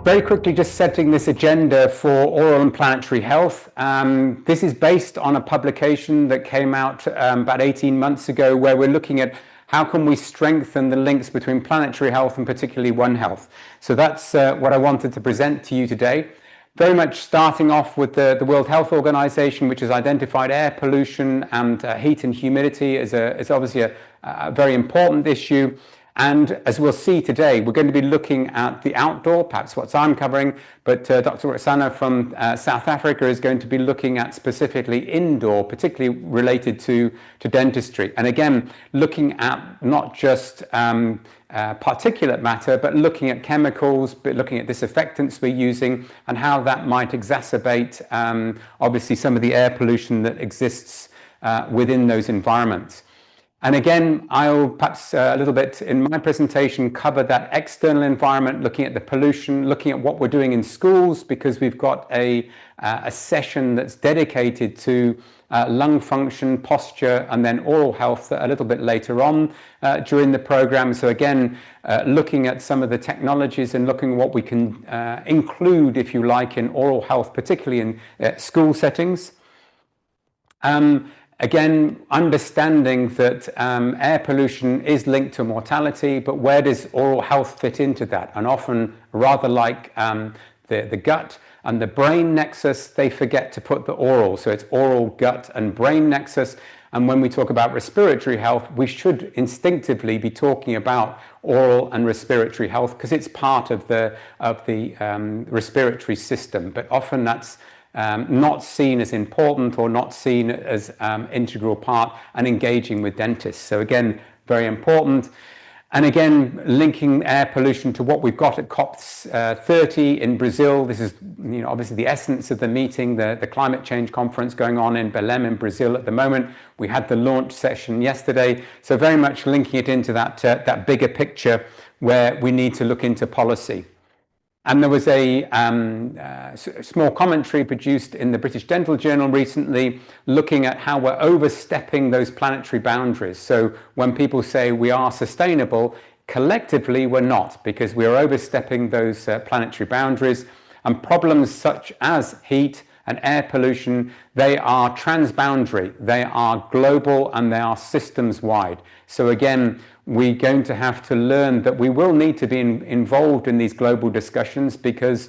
Very quickly, just setting this agenda for oral and planetary health. This is based on a publication that came out about 18 months ago, where we're looking at how can we strengthen the links between planetary health and particularly One Health. So that's what I wanted to present to you today. Very much starting off with the World Health Organization, which has identified air pollution and heat and humidity as obviously a very important issue. And as we'll see today, we're going to be looking at the outdoor, perhaps what I'm covering, but Dr. Roxana from South Africa is going to be looking at specifically indoor, particularly related to dentistry. And again, looking at not just particulate matter, but looking at chemicals, but looking at disinfectants we're using and how that might exacerbate, obviously, some of the air pollution that exists within those environments. And again, I'll perhaps a little bit in my presentation cover that external environment, looking at the pollution, looking at what we're doing in schools, because we've got a session that's dedicated to lung function, posture, and then oral health a little bit later on during the program. So again, looking at some of the technologies and looking at what we can include, if you like, in oral health, particularly in school settings. Again, understanding that air pollution is linked to mortality, but where does oral health fit into that? And often, rather like the gut and the brain nexus, they forget to put the oral. So it's oral, gut, and brain nexus. And when we talk about respiratory health, we should instinctively be talking about oral and respiratory health because it's part of the respiratory system. But often that's not seen as important or not seen as integral part and engaging with dentists. So again, very important. And again, linking air pollution to what we've got at COP30 in Brazil. This is, obviously the essence of the meeting, the climate change conference going on in Belém in Brazil at the moment. We had the launch session yesterday. So very much linking it into that bigger picture where we need to look into policy. And there was a small commentary produced in the British Dental Journal recently looking at how we're overstepping those planetary boundaries. So when people say we are sustainable, collectively we're not, because we are overstepping those planetary boundaries. And problems such as heat and air pollution, they are transboundary, they are global, and they are systems-wide. So again, we're going to have to learn that we will need to be involved in these global discussions because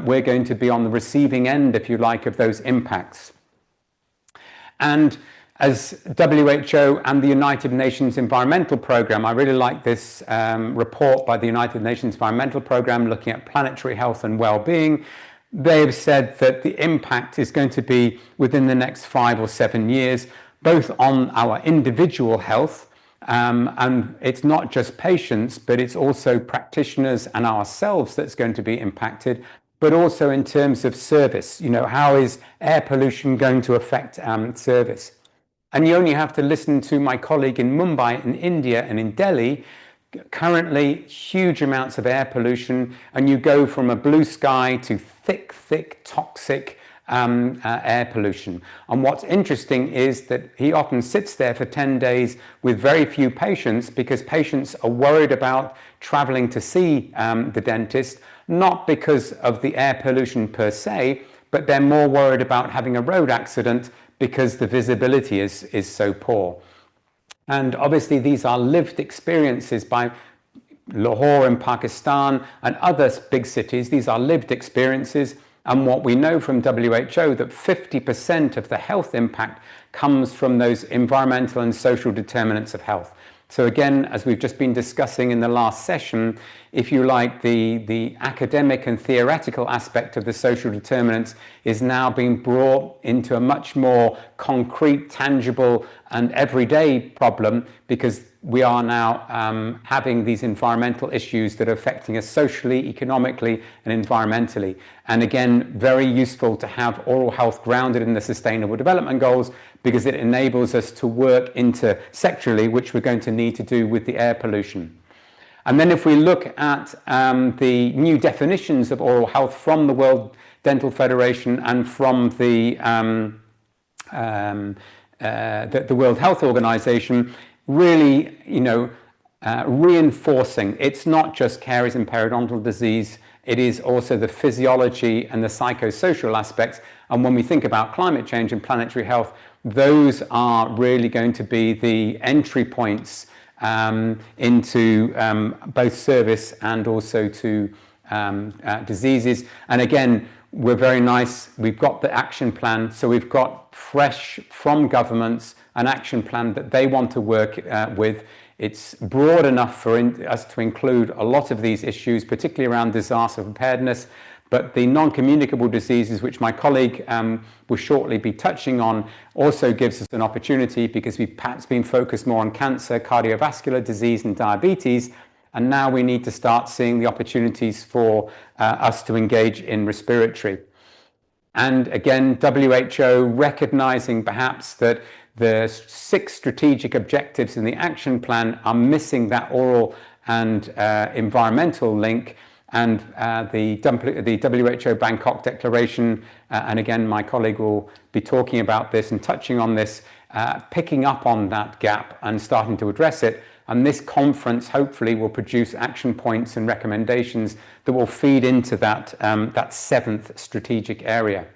we're going to be on the receiving end, if you like, of those impacts. And as WHO and the United Nations Environmental Programme, I really like this report by the United Nations Environmental Programme looking at planetary health and well-being. They've said that the impact is going to be within the next 5 or 7 years, both on our individual health, and it's not just patients, but it's also practitioners and ourselves that's going to be impacted, but also in terms of service. How is air pollution going to affect service? And you only have to listen to my colleague in Mumbai in India and in Delhi. Currently, huge amounts of air pollution, and you go from a blue sky to thick, toxic air pollution. And what's interesting is that he often sits there for 10 days with very few patients because patients are worried about traveling to see the dentist, not because of the air pollution per se, but they're more worried about having a road accident because the visibility is so poor. And obviously these are lived experiences by Lahore in Pakistan and other big cities. These are lived experiences. And what we know from WHO, that 50% of the health impact comes from those environmental and social determinants of health. So again, as we've just been discussing in the last session, if you like, the academic and theoretical aspect of the social determinants is now being brought into a much more concrete, tangible, and everyday problem because we are now having these environmental issues that are affecting us socially, economically, and environmentally. And again, very useful to have oral health grounded in the Sustainable Development Goals because it enables us to work intersectorally, which we're going to need to do with the air pollution. And then if we look at the new definitions of oral health from the World Dental Federation and from the World Health Organization, really, reinforcing it's not just caries and periodontal disease, it is also the physiology and the psychosocial aspects. And when we think about climate change and planetary health, those are really going to be the entry points into both service and also to diseases. And again, we're very nice, we've got the action plan, so we've got fresh from governments an action plan that they want to work with. It's broad enough for us to include a lot of these issues, particularly around disaster preparedness, but the non-communicable diseases, which my colleague will shortly be touching on, also gives us an opportunity, because we've perhaps been focused more on cancer, cardiovascular disease and diabetes, and now we need to start seeing the opportunities for us to engage in respiratory. And again, WHO recognizing perhaps that the 6 strategic objectives in the action plan are missing that oral and environmental link, and the WHO Bangkok Declaration, and again my colleague will be talking about this and touching on this, picking up on that gap and starting to address it. And this conference hopefully will produce action points and recommendations that will feed into that, that 7th strategic area.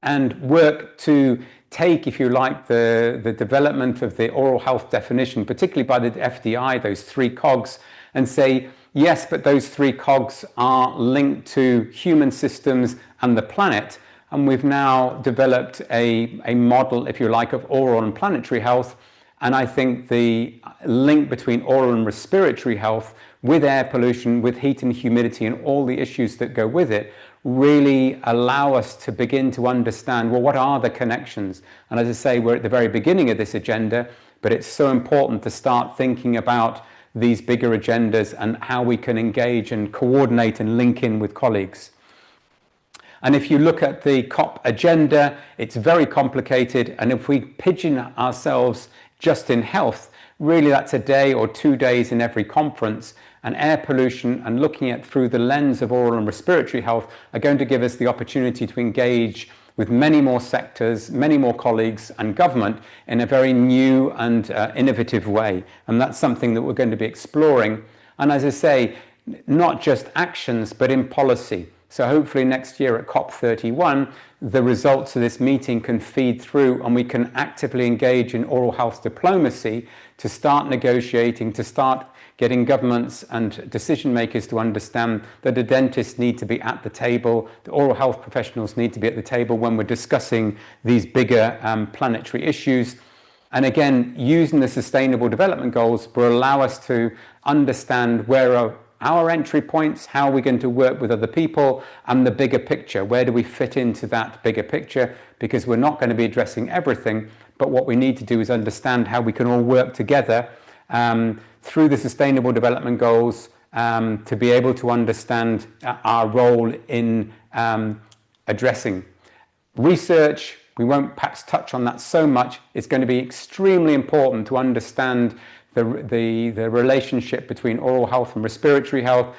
And work to take, if you like, the development of the oral health definition, particularly by the FDI, those 3 cogs, and say, yes, but those 3 cogs are linked to human systems and the planet. And we've now developed a model, if you like, of oral and planetary health. And I think the link between oral and respiratory health, with air pollution, with heat and humidity and all the issues that go with it, really allow us to begin to understand, well, what are the connections? And as I say, we're at the very beginning of this agenda, but it's so important to start thinking about these bigger agendas and how we can engage and coordinate and link in with colleagues. And if you look at the COP agenda, it's very complicated. And if we pigeon ourselves just in health, really that's a day or 2 days in every conference. And air pollution and looking at through the lens of oral and respiratory health are going to give us the opportunity to engage with many more sectors, many more colleagues and government in a very new and innovative way. And that's something that we're going to be exploring. And as I say, not just actions, but in policy. So hopefully next year at COP31, the results of this meeting can feed through and we can actively engage in oral health diplomacy to start negotiating, to start getting governments and decision makers to understand that the dentists need to be at the table, the oral health professionals need to be at the table when we're discussing these bigger planetary issues. And again, using the Sustainable Development Goals will allow us to understand where are our entry points, how are we going to work with other people, and the bigger picture. Where do we fit into that bigger picture? Because we're not going to be addressing everything, but what we need to do is understand how we can all work together through the Sustainable Development Goals to be able to understand our role in addressing research. We won't perhaps touch on that so much. It's going to be extremely important to understand the relationship between oral health and respiratory health,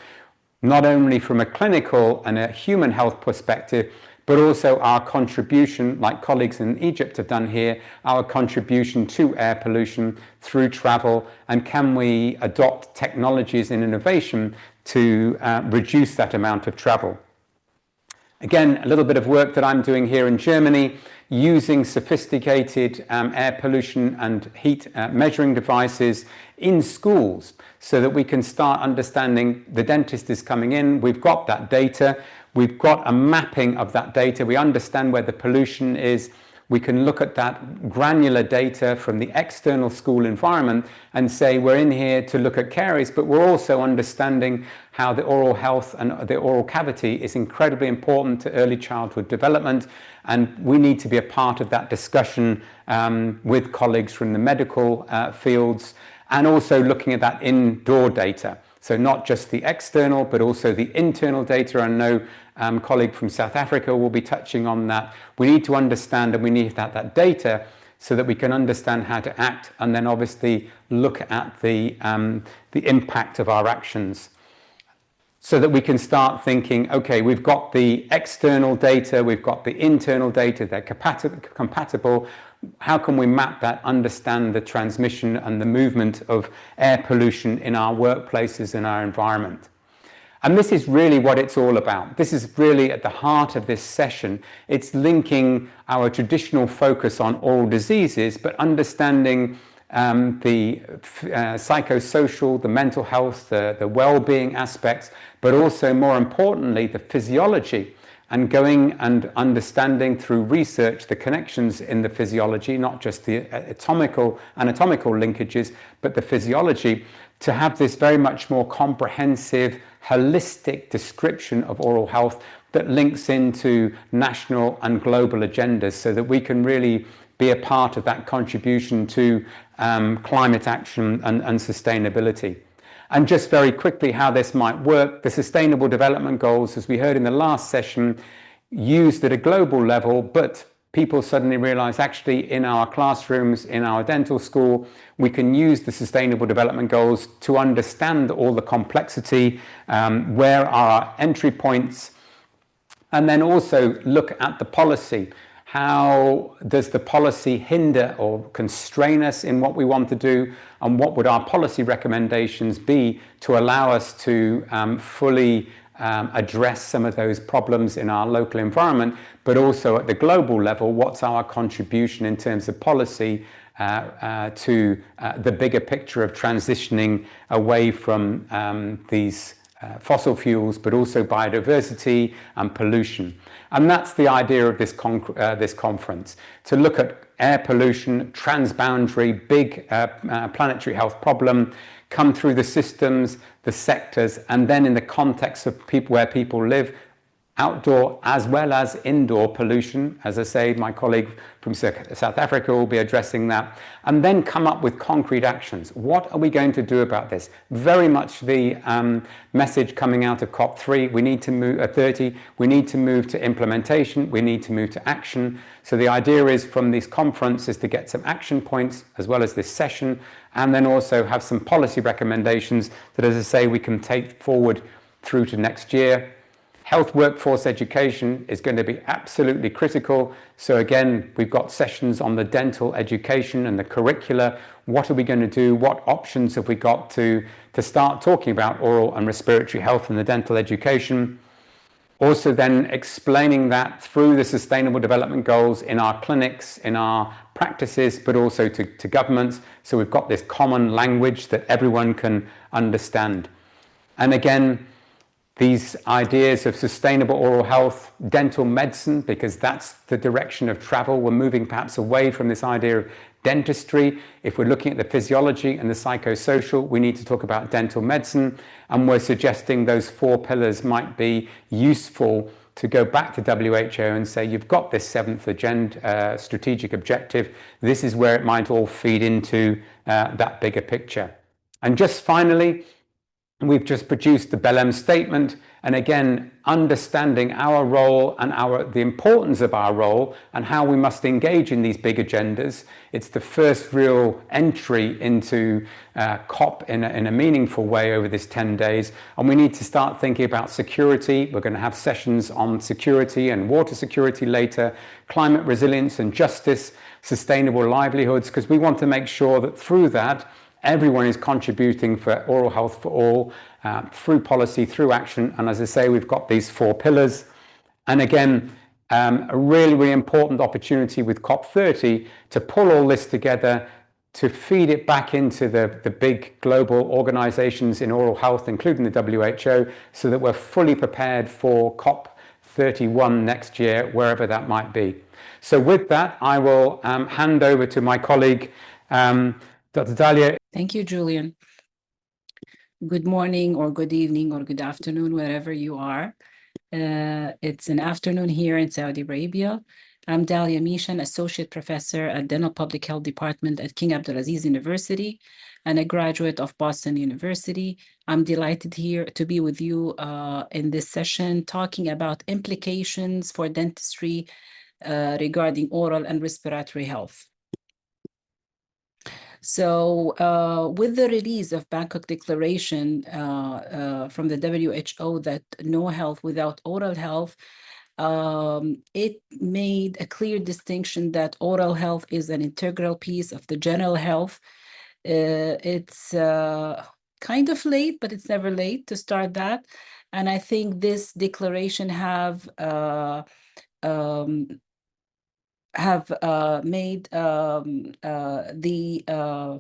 not only from a clinical and a human health perspective, but also our contribution, like colleagues in Egypt have done here, our contribution to air pollution through travel, and can we adopt technologies and innovation to reduce that amount of travel. Again, a little bit of work that I'm doing here in Germany, using sophisticated air pollution and heat measuring devices in schools so that we can start understanding the dentist is coming in, we've got that data, we've got a mapping of that data, we understand where the pollution is, we can look at that granular data from the external school environment and say we're in here to look at caries, but we're also understanding how the oral health and the oral cavity is incredibly important to early childhood development, and we need to be a part of that discussion with colleagues from the medical fields, and also looking at that indoor data. So not just the external, but also the internal data. I know colleague from South Africa will be touching on that. We need to understand, and we need that data so that we can understand how to act, and then obviously look at the impact of our actions, so that we can start thinking, okay, we've got the external data, we've got the internal data, they're compatible. How can we map that, understand the transmission and the movement of air pollution in our workplaces, in our environment? And this is really what it's all about. This is really at the heart of this session. It's linking our traditional focus on oral diseases, but understanding the psychosocial, the mental health, the well-being aspects, but also more importantly, the physiology, and going and understanding through research the connections in the physiology, not just the anatomical linkages, but the physiology, to have this very much more comprehensive, holistic description of oral health that links into national and global agendas, so that we can really be a part of that contribution to climate action and sustainability. And just very quickly how this might work, the Sustainable Development Goals, as we heard in the last session, used at a global level, but people suddenly realize actually in our classrooms, in our dental school, we can use the Sustainable Development Goals to understand all the complexity, where are our entry points, and then also look at the policy. How does the policy hinder or constrain us in what we want to do, and what would our policy recommendations be to allow us to fully address some of those problems in our local environment, but also at the global level, what's our contribution in terms of policy to the bigger picture of transitioning away from these fossil fuels, but also biodiversity and pollution. And that's the idea of this conference, to look at air pollution, transboundary, big planetary health problem, come through the systems, the sectors, and then in the context of people, where people live, outdoor as well as indoor pollution. As I say, my colleague from South Africa will be addressing that, and then come up with concrete actions. What are we going to do about this? Very much the message coming out of COP3, we need to move 30, we need to move to implementation, we need to move to action. So the idea is from this conference is to get some action points as well as this session, and then also have some policy recommendations that, as I say, we can take forward through to next year. Health workforce education is going to be absolutely critical. So again, we've got sessions on the dental education and the curricula. What are we going to do? What options have we got to start talking about oral and respiratory health in the dental education? Also then explaining that through the Sustainable Development Goals in our clinics, in our practices, but also to governments. So we've got this common language that everyone can understand. And again, these ideas of sustainable oral health, dental medicine, because that's the direction of travel. We're moving perhaps away from this idea of dentistry. If we're looking at the physiology and the psychosocial, we need to talk about dental medicine. And we're suggesting those 4 pillars might be useful to go back to WHO and say, you've got this 7th agenda, strategic objective. This is where it might all feed into that bigger picture. And just finally, we've just produced the Belém statement, and again, understanding our role and the importance of our role and how we must engage in these big agendas. It's the first real entry into COP in a meaningful way over this 10 days, and we need to start thinking about security. We're going to have sessions on security and water security later, climate resilience and justice, sustainable livelihoods, because we want to make sure that through that, everyone is contributing for oral health for all, through policy, through action. And as I say, we've got these 4 pillars. And again, a really, really important opportunity with COP30 to pull all this together, to feed it back into the big global organizations in oral health, including the WHO, so that we're fully prepared for COP31 next year, wherever that might be. So with that, I will hand over to my colleague, Dr. Dalia. Thank you, Julian. Good morning or good evening or good afternoon, wherever you are. It's an afternoon here in Saudi Arabia. I'm Dalia Mishan, Associate Professor at Dental Public Health Department at King Abdulaziz University and a graduate of Boston University. I'm delighted here to be with you in this session talking about implications for dentistry regarding oral and respiratory health. So with the release of Bangkok Declaration from the WHO that no health without oral health, it made a clear distinction that oral health is an integral piece of the general health. It's kind of late, but it's never late to start that. And I think this declaration have made the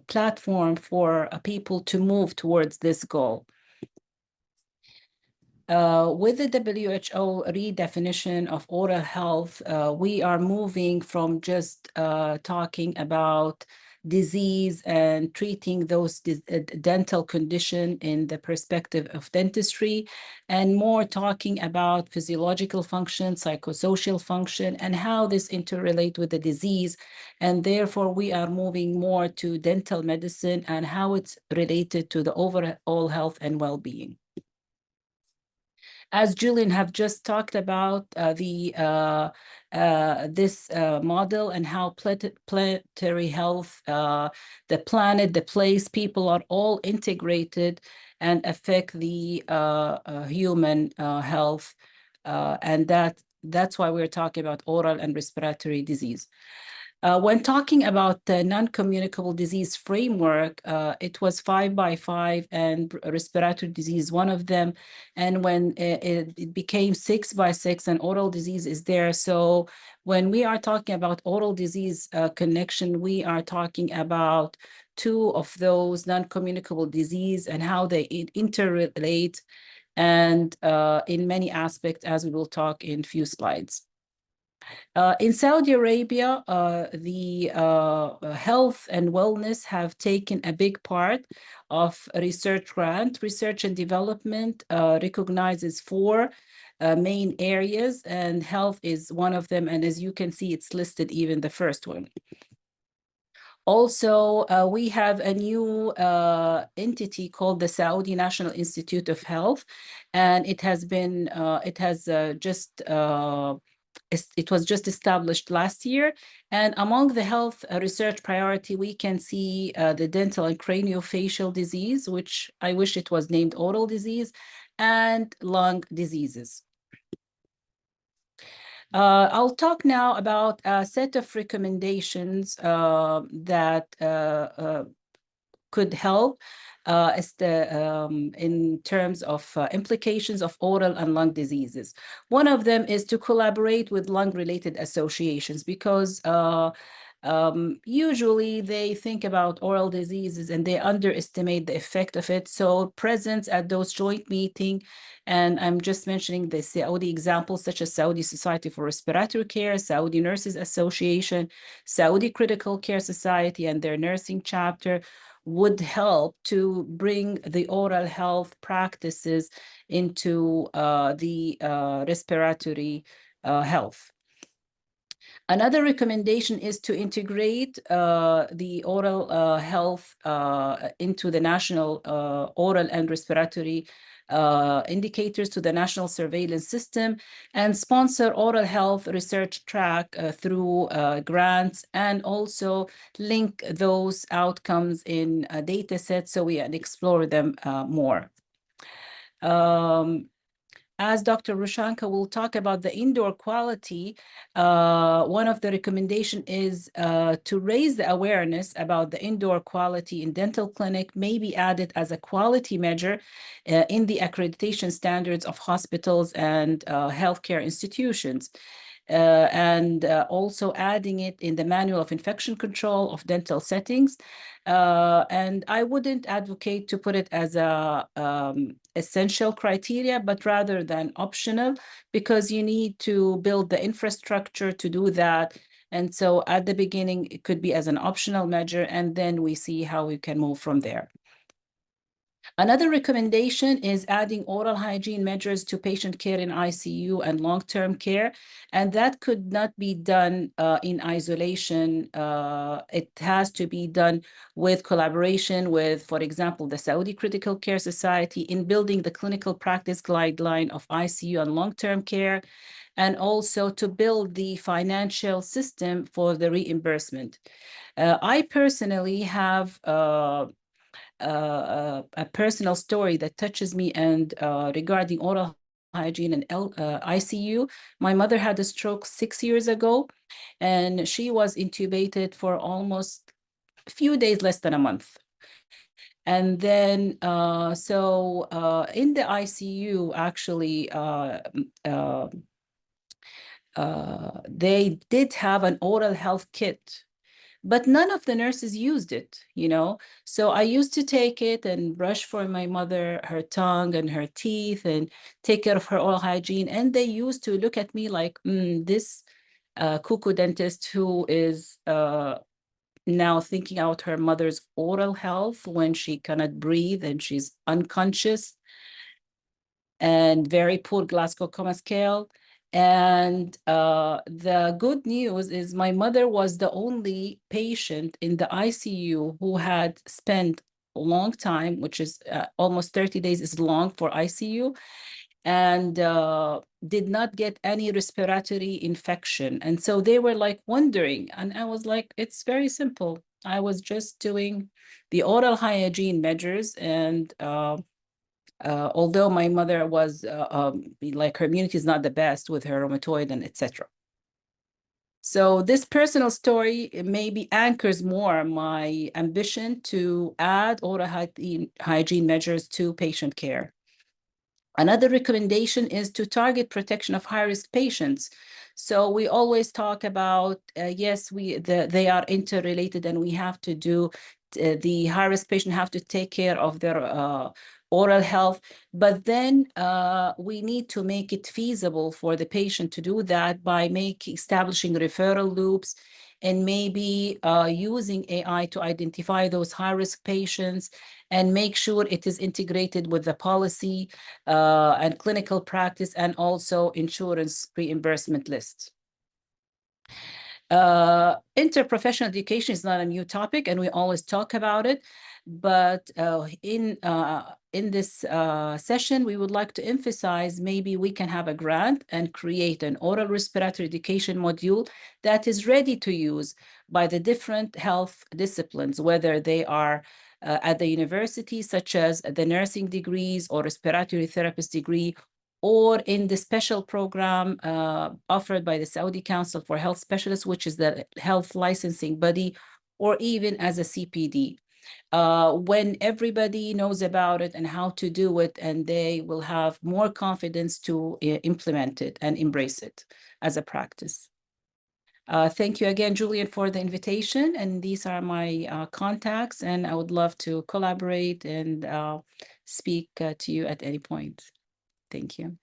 platform for people to move towards this goal. With the WHO redefinition of oral health, we are moving from just talking about disease and treating those dental condition in the perspective of dentistry, and more talking about physiological function, psychosocial function, and how this interrelate with the disease. And therefore, we are moving more to dental medicine and how it's related to the overall health and well-being. As Julian have just talked about this model and how planetary health, the planet, the place, people are all integrated and affect the human health. And that's why we're talking about oral and respiratory disease. When talking about the non-communicable disease framework, it was 5 by 5 and respiratory disease one of them. And when it became 6 by 6 and oral disease is there. So when we are talking about oral disease connection, we are talking about 2 of those non-communicable disease and how they interrelate and in many aspects, as we will talk in few slides. In Saudi Arabia, the health and wellness have taken a big part of a research grant. Research and development recognizes 4 main areas, and health is one of them. And as you can see, it's listed even the first one. Also, we have a new entity called the Saudi National Institute of Health, and it has been, it was just established last year. And among the health research priority, we can see the dental and craniofacial disease, which I wish it was named oral disease, and lung diseases. I'll talk now about a set of recommendations that could help in terms of implications of oral and lung diseases. One of them is to collaborate with lung-related associations, because usually they think about oral diseases and they underestimate the effect of it. So presence at those joint meetings, and I'm just mentioning the Saudi examples, such as Saudi Society for Respiratory Care, Saudi Nurses Association, Saudi Critical Care Society and their nursing chapter, would help to bring the oral health practices into the respiratory health. Another recommendation is to integrate the oral health into the national oral and respiratory indicators to the national surveillance system, and sponsor oral health research track through grants, and also link those outcomes in data sets so we can explore them more. As Dr. Rushanka will talk about the indoor quality, one of the recommendation is to raise the awareness about the indoor quality in dental clinic may be added as a quality measure in the accreditation standards of hospitals and healthcare institutions. And also adding it in the manual of infection control of dental settings. And I wouldn't advocate to put it as a essential criteria, but rather than optional, because you need to build the infrastructure to do that. And so at the beginning, it could be as an optional measure, and then we see how we can move from there. Another recommendation is adding oral hygiene measures to patient care in ICU and long-term care, and that could not be done in isolation. It has to be done with collaboration with, for example, the Saudi Critical Care Society in building the clinical practice guideline of ICU and long-term care, and also to build the financial system for the reimbursement. I personally have a personal story that touches me, and regarding oral hygiene and ICU. My mother had a stroke 6 years ago, and she was intubated for almost a few days, less than a month. And then, in the ICU, actually, they did have an oral health kit, but none of the nurses used it, you know? So I used to take it and brush for my mother her tongue and her teeth and take care of her oral hygiene. And they used to look at me like, this cuckoo dentist who is now thinking out her mother's oral health when she cannot breathe and she's unconscious and very poor Glasgow Coma Scale. And the good news is my mother was the only patient in the ICU who had spent a long time, which is almost 30 days is long for ICU, and did not get any respiratory infection. And so they were like wondering, and I was like, it's very simple. I was just doing the oral hygiene measures, and although my mother was like her immunity is not the best with her rheumatoid and etc. So this personal story maybe anchors more my ambition to add oral hygiene measures to patient care. Another recommendation is to target protection of high-risk patients. So we always talk about, yes, they are interrelated, and we have to do, the high-risk patient have to take care of their oral health, but then we need to make it feasible for the patient to do that by establishing referral loops, and maybe using AI to identify those high-risk patients and make sure it is integrated with the policy and clinical practice and also insurance reimbursement lists. Interprofessional education is not a new topic, and we always talk about it. But in this session, we would like to emphasize maybe we can have a grant and create an oral respiratory education module that is ready to use by the different health disciplines, whether they are at the university, such as the nursing degrees or respiratory therapist degree, or in the special program offered by the Saudi Council for Health Specialists, which is the health licensing body, or even as a CPD. When everybody knows about it and how to do it, and they will have more confidence to implement it and embrace it as a practice. Thank you again, Julian, for the invitation. And these are my contacts, and I would love to collaborate and speak to you at any point. Thank you.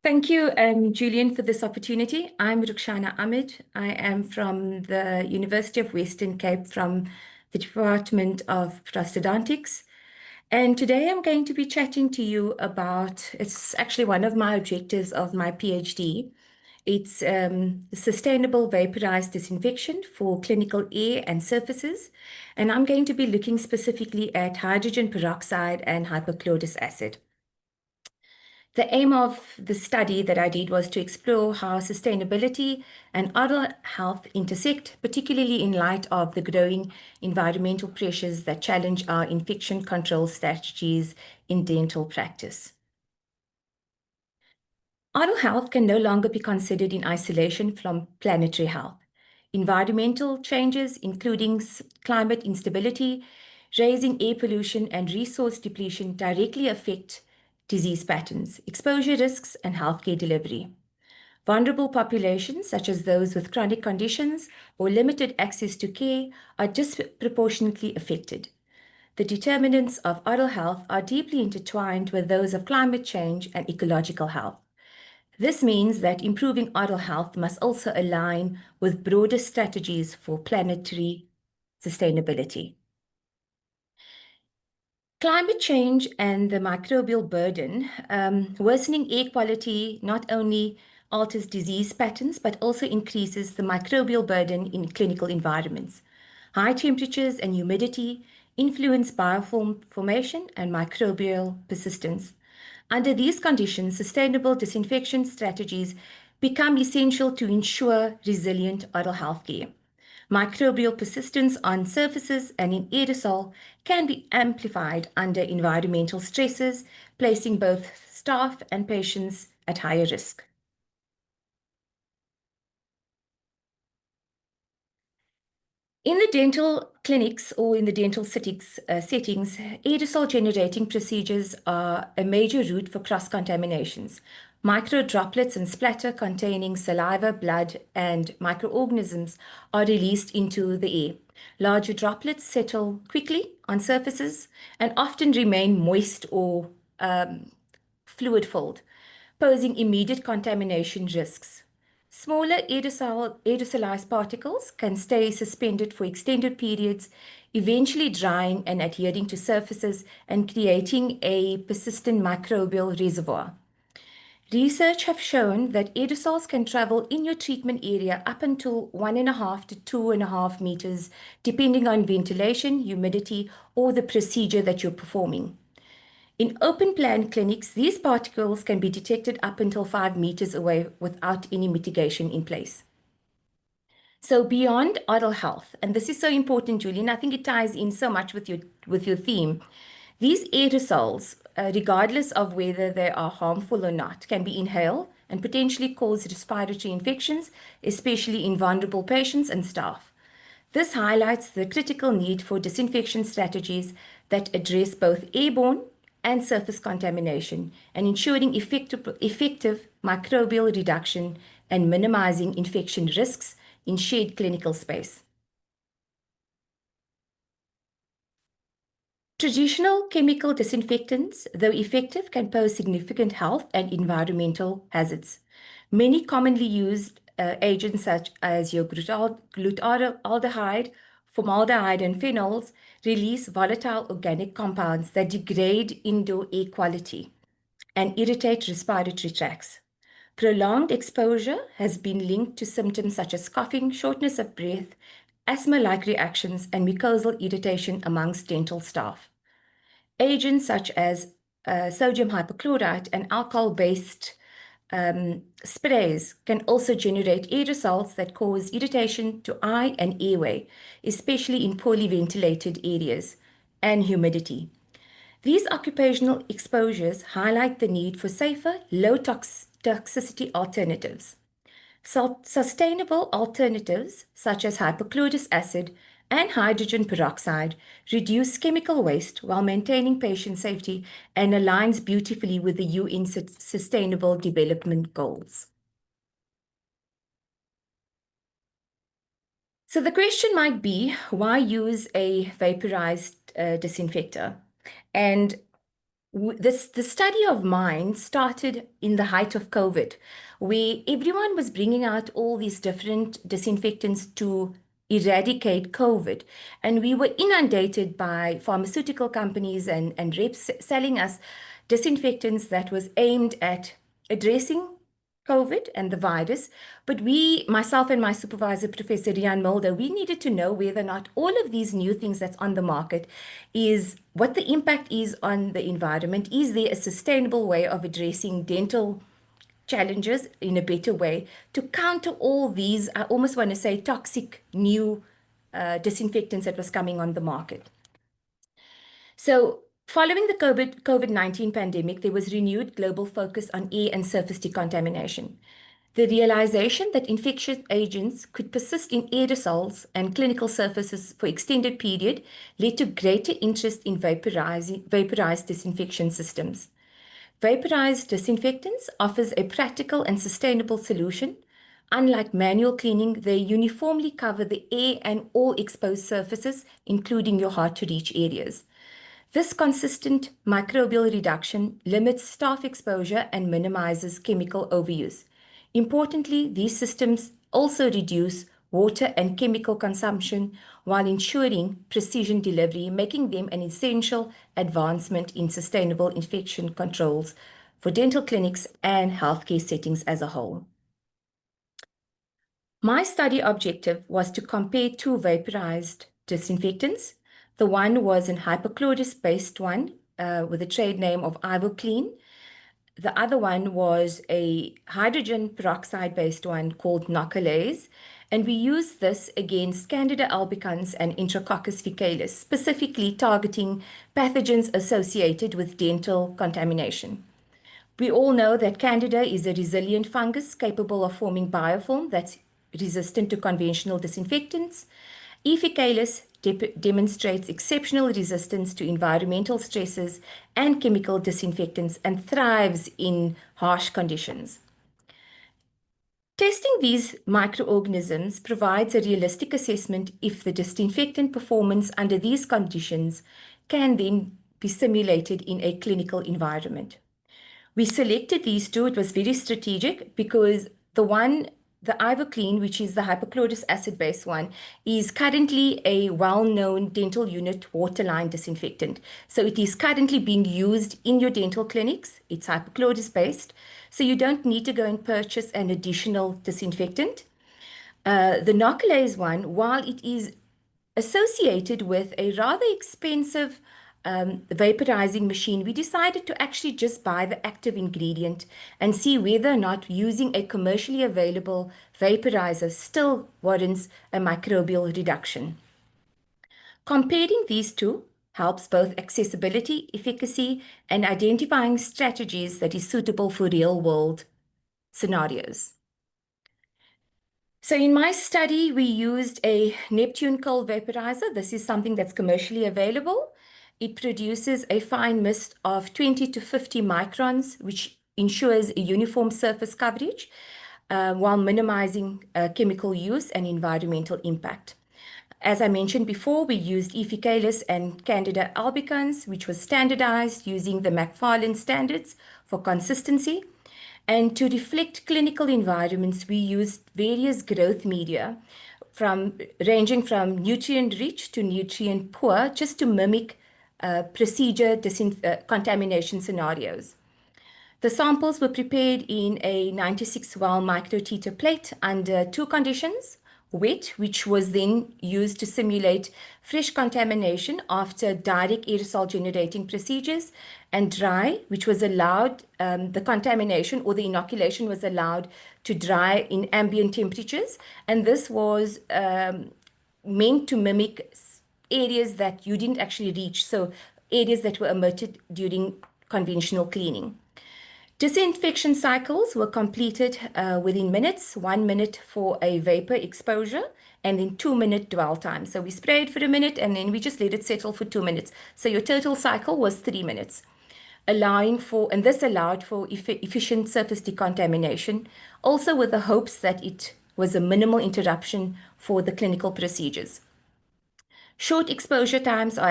Thank you, Julian, for this opportunity. I'm Rukshana Ahmed. I am from the University of Western Cape from the Department of Prosthodontics. And today I'm going to be chatting to you about, it's actually one of my objectives of my PhD. It's sustainable vaporized disinfection for clinical air and surfaces. And I'm going to be looking specifically at hydrogen peroxide and hypochlorous acid. The aim of the study that I did was to explore how sustainability and oral health intersect, particularly in light of the growing environmental pressures that challenge our infection control strategies in dental practice. Oral health can no longer be considered in isolation from planetary health. Environmental changes, including climate instability, rising air pollution, and resource depletion directly affect disease patterns, exposure risks, and healthcare delivery. Vulnerable populations, such as those with chronic conditions or limited access to care, are disproportionately affected. The determinants of oral health are deeply intertwined with those of climate change and ecological health. This means that improving oral health must also align with broader strategies for planetary sustainability. Climate change and the microbial burden, worsening air quality not only alters disease patterns, but also increases the microbial burden in clinical environments. High temperatures and humidity influence biofilm formation and microbial persistence. Under these conditions, sustainable disinfection strategies become essential to ensure resilient oral health care. Microbial persistence on surfaces and in aerosol can be amplified under environmental stresses, placing both staff and patients at higher risk. In the dental clinics or in the dental settings, aerosol generating procedures are a major route for cross-contaminations. Micro droplets and splatter containing saliva, blood, and microorganisms are released into the air. Larger droplets settle quickly on surfaces and often remain moist or fluid-filled, posing immediate contamination risks. Smaller aerosolized particles can stay suspended for extended periods, eventually drying and adhering to surfaces and creating a persistent microbial reservoir. Research have shown that aerosols can travel in your treatment area up until 1.5 to 2.5 meters, depending on ventilation, humidity, or the procedure that you're performing. In open plan clinics, these particles can be detected up until 5 meters away without any mitigation in place. So beyond oral health, and this is so important, Julian, I think it ties in so much with your theme. These aerosols, regardless of whether they are harmful or not, can be inhaled and potentially cause respiratory infections, especially in vulnerable patients and staff. This highlights the critical need for disinfection strategies that address both airborne and surface contamination and ensuring effective microbial reduction and minimizing infection risks in shared clinical space. Traditional chemical disinfectants, though effective, can pose significant health and environmental hazards. Many commonly used agents such as your glutaraldehyde, formaldehyde, and phenols release volatile organic compounds that degrade indoor air quality and irritate respiratory tracts. Prolonged exposure has been linked to symptoms such as coughing, shortness of breath, asthma-like reactions, and mucosal irritation amongst dental staff. Agents such as sodium hypochlorite and alcohol-based sprays can also generate aerosols that cause irritation to eye and airway, especially in poorly ventilated areas, and humidity. These occupational exposures highlight the need for safer, low toxicity alternatives. Sustainable alternatives such as hypochlorous acid and hydrogen peroxide reduce chemical waste while maintaining patient safety and aligns beautifully with the UN Sustainable Development Goals. So the question might be, why use a vaporized disinfector? And the study of mine started in the height of COVID, where everyone was bringing out all these different disinfectants to eradicate COVID. And we were inundated by pharmaceutical companies and reps selling us disinfectants that was aimed at addressing COVID and the virus. But we, myself and my supervisor, Professor Rian Mulder, we needed to know whether or not all of these new things that's on the market is what the impact is on the environment. Is there a sustainable way of addressing dental challenges in a better way to counter all these, I almost want to say, toxic new disinfectants that was coming on the market? So following the COVID-19 pandemic, there was renewed global focus on air and surface decontamination. The realization that infectious agents could persist in aerosols and clinical surfaces for extended period led to greater interest in vaporized disinfection systems. Vaporized disinfectants offers a practical and sustainable solution. Unlike manual cleaning, they uniformly cover the air and all exposed surfaces, including your hard-to-reach areas. This consistent microbial reduction limits staff exposure and minimizes chemical overuse. Importantly, these systems also reduce water and chemical consumption while ensuring precision delivery, making them an essential advancement in sustainable infection controls for dental clinics and healthcare settings as a whole. My study objective was to compare two vaporized disinfectants. The one was an hypochlorous-based one with the trade name of IvoClean. The other one was a hydrogen peroxide-based one called Nocalase, and we used this against Candida albicans and Enterococcus faecalis, specifically targeting pathogens associated with dental contamination. We all know that Candida is a resilient fungus capable of forming biofilm that's resistant to conventional disinfectants. Efficalis demonstrates exceptional resistance to environmental stresses and chemical disinfectants and thrives in harsh conditions. Testing these microorganisms provides a realistic assessment if the disinfectant performance under these conditions can then be simulated in a clinical environment. We selected these two. It was very strategic because the Ivoclean, which is the hypochlorous acid-based one, is currently a well-known dental unit waterline disinfectant. So it is currently being used in your dental clinics. It's hypochlorous-based, so you don't need to go and purchase an additional disinfectant. The Noculase one, while it is associated with a rather expensive vaporizing machine, we decided to actually just buy the active ingredient and see whether or not using a commercially available vaporizer still warrants a microbial reduction. Comparing these two helps both accessibility, efficacy, and identifying strategies that is suitable for real-world scenarios. So in my study, we used a Neptune cold vaporizer. This is something that's commercially available. It produces a fine mist of 20 to 50 microns, which ensures a uniform surface coverage while minimizing chemical use and environmental impact. As I mentioned before, we used Efficalis and Candida albicans, which was standardized using the McFarland standards for consistency. And to reflect clinical environments, we used various growth media ranging from nutrient-rich to nutrient-poor, just to mimic procedure contamination scenarios. The samples were prepared in a 96 well microteter plate under two conditions: wet, which was then used to simulate fresh contamination after direct aerosol generating procedures, and dry, which was allowed, the contamination or the inoculation was allowed to dry in ambient temperatures. And this was meant to mimic areas that you didn't actually reach, so areas that were emitted during conventional cleaning. Disinfection cycles were completed within minutes, 1 minute for a vapor exposure, and then 2-minute dwell time. So we sprayed for a minute and then we just let it settle for 2 minutes. So your total cycle was 3 minutes, and this allowed for efficient surface decontamination, also with the hopes that it was a minimal interruption for the clinical procedures. Short exposure times are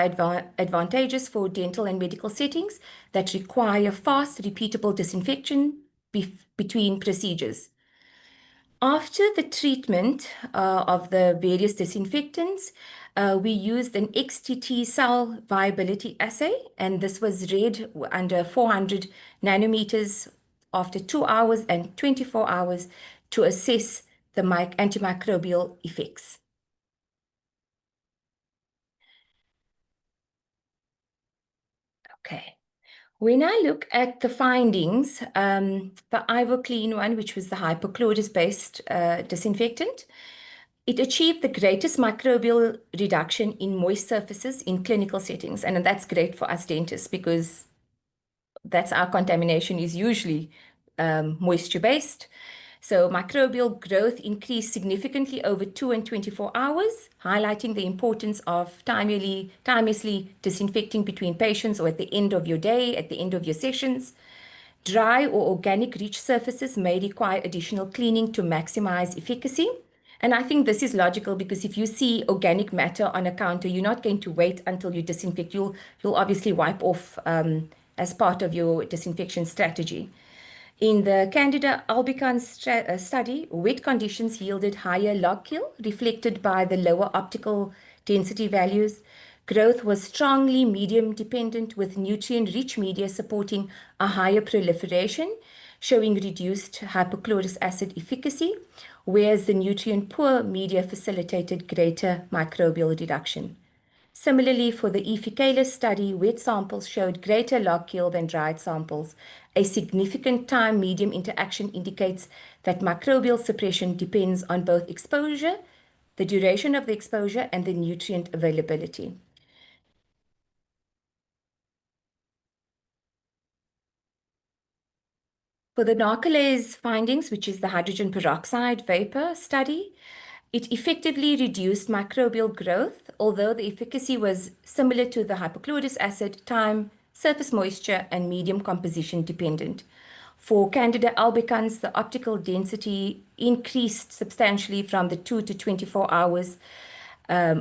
advantageous for dental and medical settings that require fast, repeatable disinfection between procedures. After the treatment of the various disinfectants, we used an XTT cell viability assay, and this was read under 400 nanometers after 2 hours and 24 hours to assess the antimicrobial effects. Okay, when I look at the findings, the Ivoclean one, which was the hypochlorous-based disinfectant, it achieved the greatest microbial reduction in moist surfaces in clinical settings. And that's great for us dentists because that's our contamination is usually moisture-based. So microbial growth increased significantly over 2 and 24 hours, highlighting the importance of timelessly disinfecting between patients or at the end of your day, at the end of your sessions. Dry or organic rich surfaces may require additional cleaning to maximize efficacy. And I think this is logical because if you see organic matter on a counter, you're not going to wait until you disinfect. You'll obviously wipe off as part of your disinfection strategy. In the Candida albicans study, wet conditions yielded higher log kill, reflected by the lower optical density values. Growth was strongly medium dependent, with nutrient-rich media supporting a higher proliferation, showing reduced hypochlorous acid efficacy, whereas the nutrient-poor media facilitated greater microbial reduction. Similarly, for the Efficalis study, wet samples showed greater log kill than dried samples. A significant time-medium interaction indicates that microbial suppression depends on both exposure, the duration of the exposure, and the nutrient availability. For the Noculase findings, which is the hydrogen peroxide vapor study, It effectively reduced microbial growth, although the efficacy was similar to the hypochlorous acid, time, surface moisture, and medium composition dependent. For Candida albicans, the optical density increased substantially from the 2 to 24 hours.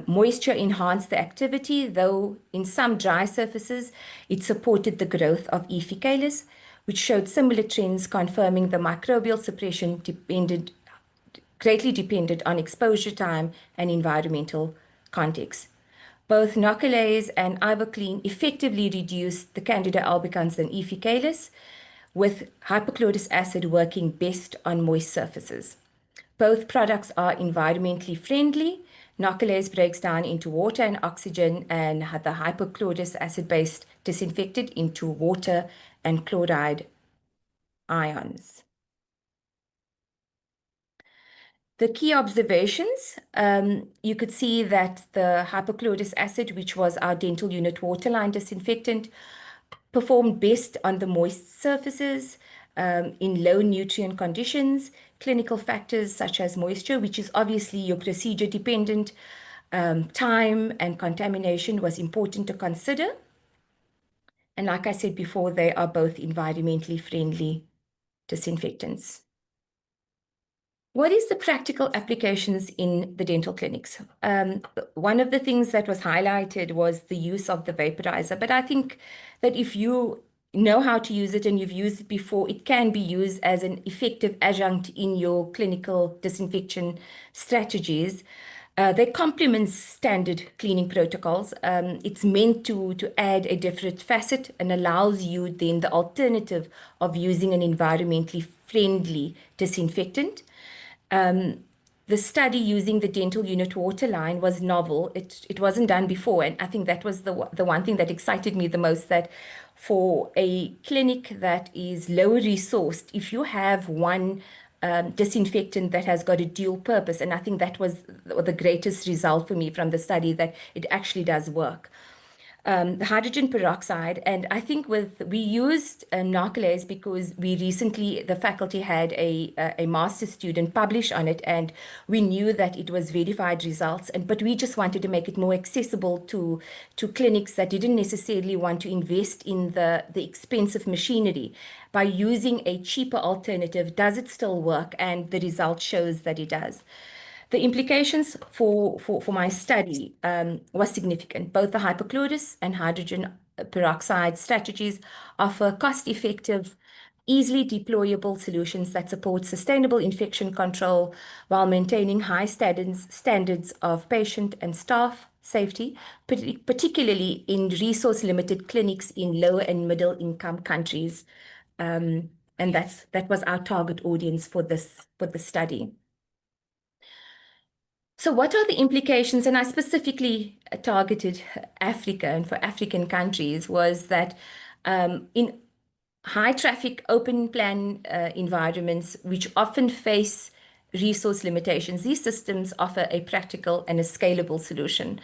Moisture enhanced the activity, though in some dry surfaces, it supported the growth of E. faecalis, which showed similar trends, confirming the microbial suppression greatly depended on exposure time and environmental context. Both Nocolase and Ivoclean effectively reduced the Candida albicans and E. faecalis, with hypochlorous acid working best on moist surfaces. Both products are environmentally friendly. Nocolase breaks down into water and oxygen, and the hypochlorous acid-based disinfectant into water and chloride ions. The key observations, you could see that the hypochlorous acid, which was our dental unit waterline disinfectant, performed best on the moist surfaces in low nutrient conditions. Clinical factors such as moisture, which is obviously your procedure dependent, time and contamination was important to consider. And like I said before, they are both environmentally friendly disinfectants. What is the practical applications in the dental clinics? One of the things that was highlighted was the use of the vaporizer, but I think that if you know how to use it and you've used it before, it can be used as an effective adjunct in your clinical disinfection strategies. They complement standard cleaning protocols. It's meant to add a different facet and allows you then the alternative of using an environmentally friendly disinfectant. The study using the dental unit waterline was novel. It wasn't done before, and I think that was the one thing that excited me the most, that for a clinic that is low resourced, if you have one disinfectant that has got a dual purpose, and I think that was the greatest result for me from the study, that it actually does work. The hydrogen peroxide, and I think we used Nocolase because we recently, the faculty had a master's student publish on it, and we knew that it was verified results, but we just wanted to make it more accessible to clinics that didn't necessarily want to invest in the expensive machinery. By using a cheaper alternative, does it still work? And the result shows that it does. The implications for my study was significant. Both the hypochlorous and hydrogen peroxide strategies offer cost-effective, easily deployable solutions that support sustainable infection control while maintaining high standards of patient and staff safety, particularly in resource-limited clinics in lower and middle-income countries. And that was our target audience for the study. So what are the implications? And I specifically targeted Africa, and for African countries was that in high traffic open plan environments, which often face resource limitations, these systems offer a practical and a scalable solution.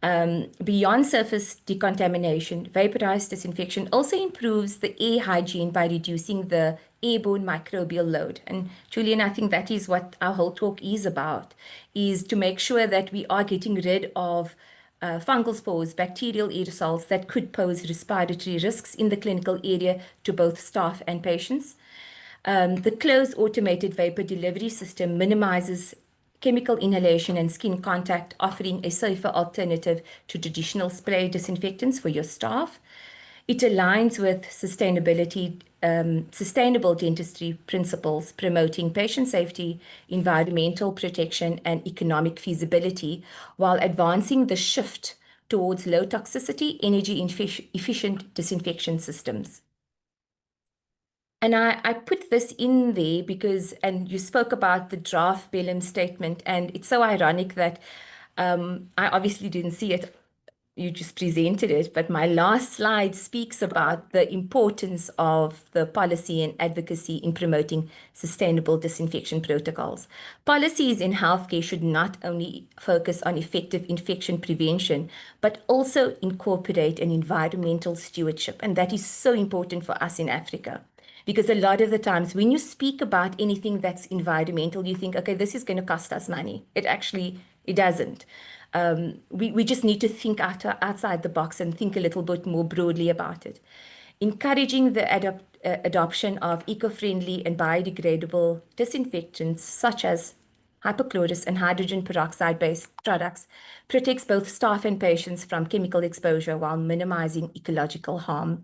Beyond surface decontamination, vaporized disinfection also improves the air hygiene by reducing the airborne microbial load. And Julian, I think that is what our whole talk is about, is to make sure that we are getting rid of fungal spores, bacterial aerosols that could pose respiratory risks in the clinical area to both staff and patients. The closed automated vapor delivery system minimizes chemical inhalation and skin contact, offering a safer alternative to traditional spray disinfectants for your staff. It aligns with sustainable dentistry principles, promoting patient safety, environmental protection, and economic feasibility, while advancing the shift towards low toxicity, energy efficient disinfection systems. And I put this in there because, and you spoke about the draft Bellum statement, and it's so ironic that I obviously didn't see it, you just presented it, but my last slide speaks about the importance of the policy and advocacy in promoting sustainable disinfection protocols. Policies in healthcare should not only focus on effective infection prevention, but also incorporate an environmental stewardship, and that is so important for us in Africa. Because a lot of the times when you speak about anything that's environmental, you think, okay, this is going to cost us money. It doesn't. We just need to think outside the box and think a little bit more broadly about it. Encouraging the adoption of eco-friendly and biodegradable disinfectants such as hypochlorous and hydrogen peroxide-based products protects both staff and patients from chemical exposure while minimizing ecological harm.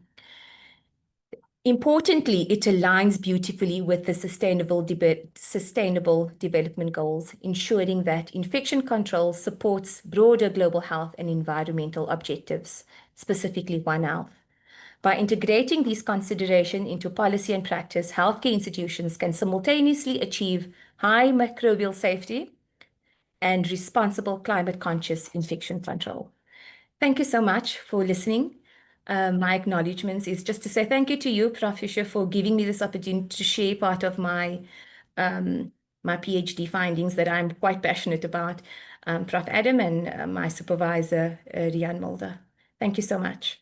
Importantly, it aligns beautifully with the sustainable development goals, ensuring that infection control supports broader global health and environmental objectives, specifically One Health. By integrating these considerations into policy and practice, healthcare institutions can simultaneously achieve high microbial safety and responsible climate-conscious infection control. Thank you so much for listening. My acknowledgements is just to say thank you to you, Prof. Fisher, for giving me this opportunity to share part of my PhD findings that I'm quite passionate about, Prof. Adam and my supervisor, Rian Mulder. Thank you so much.